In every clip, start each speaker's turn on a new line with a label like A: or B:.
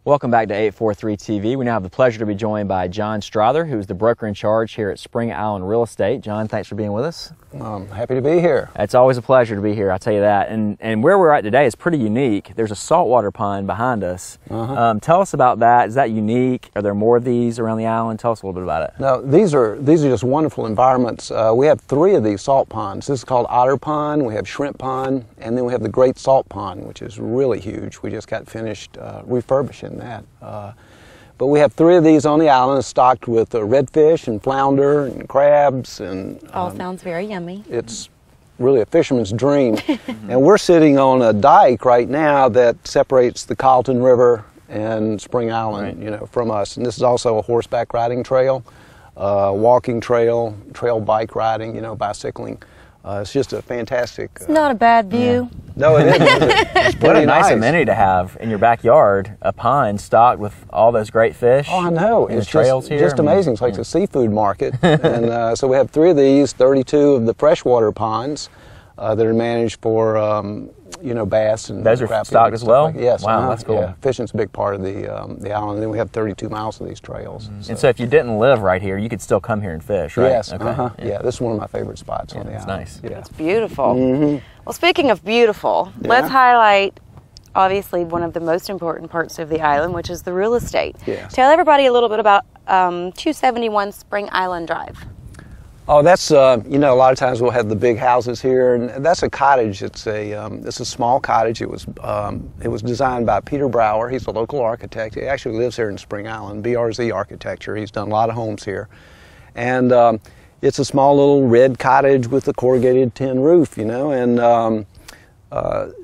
A: Welcome back to 843 TV. We now have the pleasure to be joined by John Strother, who's the broker in charge here at Spring Island Real Estate. John, thanks for being with us.
B: Happy to be here.
A: It's always a pleasure to be here, I'll tell you that. And where we're at today is pretty unique. There's a saltwater pond behind us. Tell us about that. Is that unique? Are there more of these around the island? Tell us a little bit about it.
B: No, these are just wonderful environments. We have 3 of these salt ponds. This is called Otter Pond, we have Shrimp Pond, and then we have the Great Salt Pond, which is really huge. We just got finished refurbishing that. But we have 3 of these on the island, stocked with redfish and flounder and crabs. And
C: all sounds very yummy.
B: It's really a fisherman's dream. And we're sitting on a dike right now that separates the Colleton River and Spring Island, you know, from us. And this is also a horseback riding trail, walking trail, trail bike riding, you know, bicycling. It's just a fantastic...
C: It's not a bad view.
A: Yeah.
B: No, it isn't. It's
A: what a nice amenity to have in your backyard, a pond stocked with all those great fish.
B: Oh, I know. It's
A: trails here.
B: Just amazing. It's like a seafood market. And so we have 3 of these, 32 of the freshwater ponds that are managed for, you know, bass and
A: those are stocked as well?
B: Yes.
A: Wow, that's cool.
B: Yeah, fishing's a big part of the island. And then we have 32 miles of these trails.
A: And so if you didn't live right here, you could still come here and fish, right?
B: Yes.
A: Okay.
B: Yeah, this is one of my favorite spots on the island.
A: Nice.
B: Yeah.
C: It's beautiful. Well, speaking of beautiful, let's highlight obviously one of the most important parts of the island, which is the real estate.
B: Yes.
C: Tell everybody a little bit about 271 Spring Island Drive.
B: Oh, that's, you know, a lot of times we'll have the big houses here, and that's a cottage. It's a small cottage. It was designed by Peter Brower. He's a local architect. He actually lives here in Spring Island, BRZ Architecture. He's done a lot of homes here. And it's a small little red cottage with a corrugated tin roof, you know, and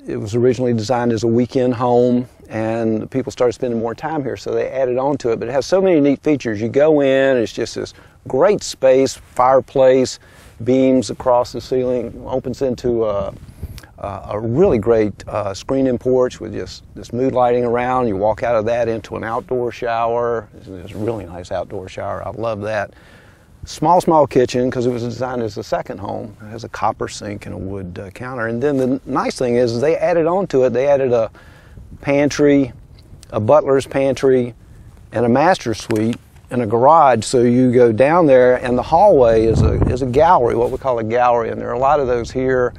B: it was originally designed as a weekend home, and people started spending more time here, so they added on to it. But it has so many neat features. You go in, it's just this great space, fireplace, beams across the ceiling, opens into a really great screen-in porch with just this mood lighting around. You walk out of that into an outdoor shower. It's a really nice outdoor shower. I love that. Small kitchen, because it was designed as a second home. It has a copper sink and a wood counter. And then the nice thing is they added on to it, they added a pantry, a butler's pantry, and a master suite, and a garage. So you go down there, and the hallway is a gallery, what we call a gallery, and there are a lot of those here.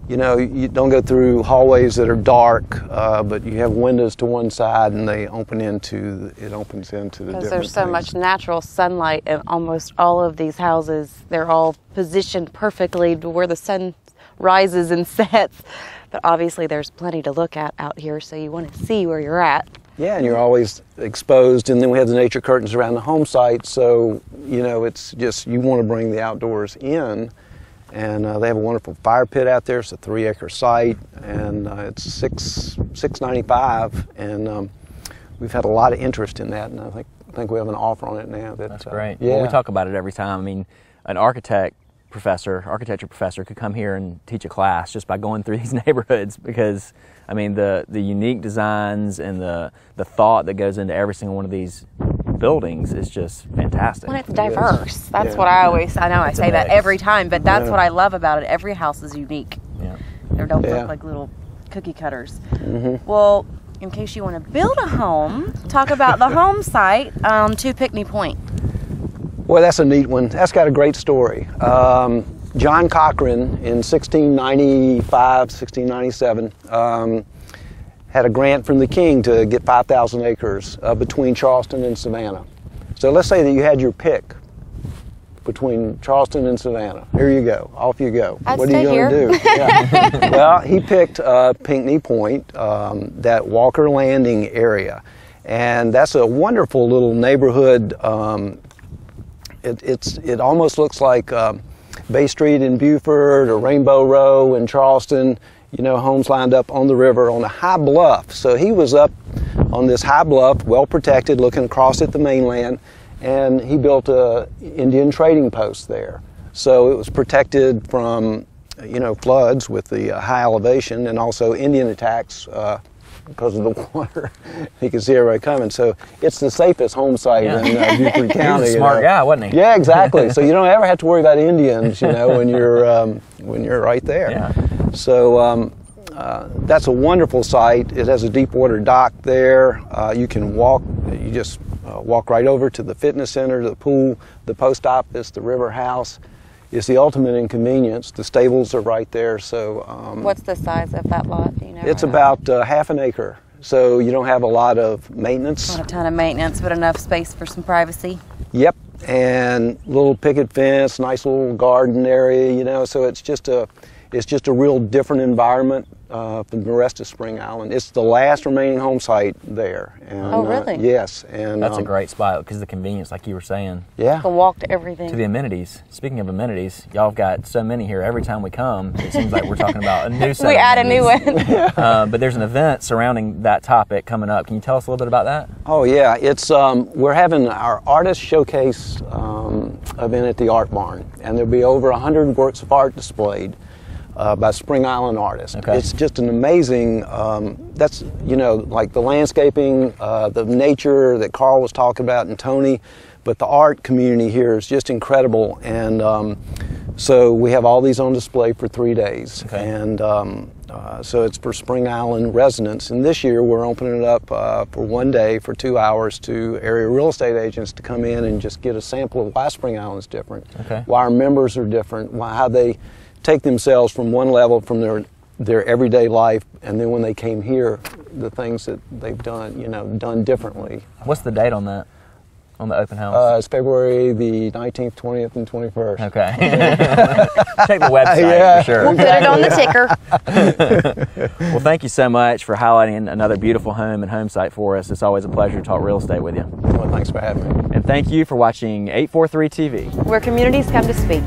B: You know, you don't go through hallways that are dark, but you have windows to one side, and they open into the different
C: Because there's so much natural sunlight in almost all of these houses. They're all positioned perfectly to where the sun rises and sets. But obviously there's plenty to look at out here, so you want to see where you're at.
B: Yeah, and you're always exposed, and then we have the nature curtains around the home site, so, you know, it's just, you want to bring the outdoors in. And they have a wonderful fire pit out there. It's a 3-acre site, and it's $695, and we've had a lot of interest in that, and I think we have an offer on it now.
A: That's great.
B: Yeah.
A: Well, we talk about it every time. I mean, an architecture professor could come here and teach a class just by going through these neighborhoods, because I mean the unique designs and the thought that goes into every single one of these buildings is just fantastic.
C: When it's diverse. That's what I know I say that every time, but that's what I love about it. Every house is unique.
A: Yeah.
C: They don't look like little cookie cutters. Well, in case you want to build a home, talk about the home site to Pinckney Point.
B: Well, that's a neat one. That's got a great story. John Cochran in 1695, 1697, had a grant from the king to get 5,000 acres between Charleston and Savannah. So let's say that you had your pick between Charleston and Savannah. Here you go. Off you go. What are you going to do? Yeah. Well, he picked Pinckney Point, that Walker Landing area. And that's a wonderful little neighborhood. It almost looks like Bay Street in Beaufort or Rainbow Row in Charleston. You know, homes lined up on the river on a high bluff. So he was up on this high bluff, well protected, looking across at the mainland, and he built a Indian trading post there. So it was protected from, you know, floods with the high elevation, and also Indian attacks because of the water. You can see everybody coming. So it's the safest home site in Beaufort County.
A: He was a smart guy, wasn't he?
B: Yeah, exactly. So you don't ever have to worry about Indians, you know, when you're right there.
A: Yeah.
B: So that's a wonderful site. It has a deep water dock there. You can walk, you just walk right over to the fitness center, the pool, the post office, the river house. It's the ultimate inconvenience. The stables are right there. So
C: what's the size of that lot? Do you know?
B: it's about half an acre. So you don't have a lot of maintenance.
C: Not a ton of maintenance, but enough space for some privacy.
B: Yep, and little picket fence, nice little garden area, you know. So it's just a real different environment from the rest of Spring Island. It's the last remaining home site there. And,
C: oh, really?
B: Yes, and
A: that's a great spot because of the convenience, like you were saying.
B: Yeah.
C: You can walk to everything.
A: To the amenities. Speaking of amenities, y'all have got so many here. Every time we come, it seems like we're talking about a new set.
C: We add a new
A: one. But there's an event surrounding that topic coming up. Can you tell us a little bit about that?
B: Oh yeah, it's we're having our artist showcase event at the Art Barn, and there'll be over 100 works of art displayed by Spring Island artists.
A: Okay.
B: It's just an amazing, that's, you know, like the landscaping, the nature that Carl was talking about and Tony, but the art community here is just incredible. And so we have all these on display for 3 days.
A: Okay.
B: And so it's for Spring Island residents. And this year we're opening it up for 1 day for 2 hours to area real estate agents to come in and just get a sample of why Spring Island is different,
A: okay,
B: why our members are different, how they take themselves from one level from their everyday life, and then when they came here, the things that they've done, you know, done differently.
A: What's the date on that, on the open house?
B: It's February the 19th, 20th, and 21st.
A: Okay. Check the website
B: Yeah.
A: for sure.
C: We'll put it on the ticker.
A: Well, thank you so much for highlighting another beautiful home and home site for us. It's always a pleasure to talk real estate with you.
B: Well, thanks for having me.
A: And thank you for watching 843 TV.
C: Where communities come to speak.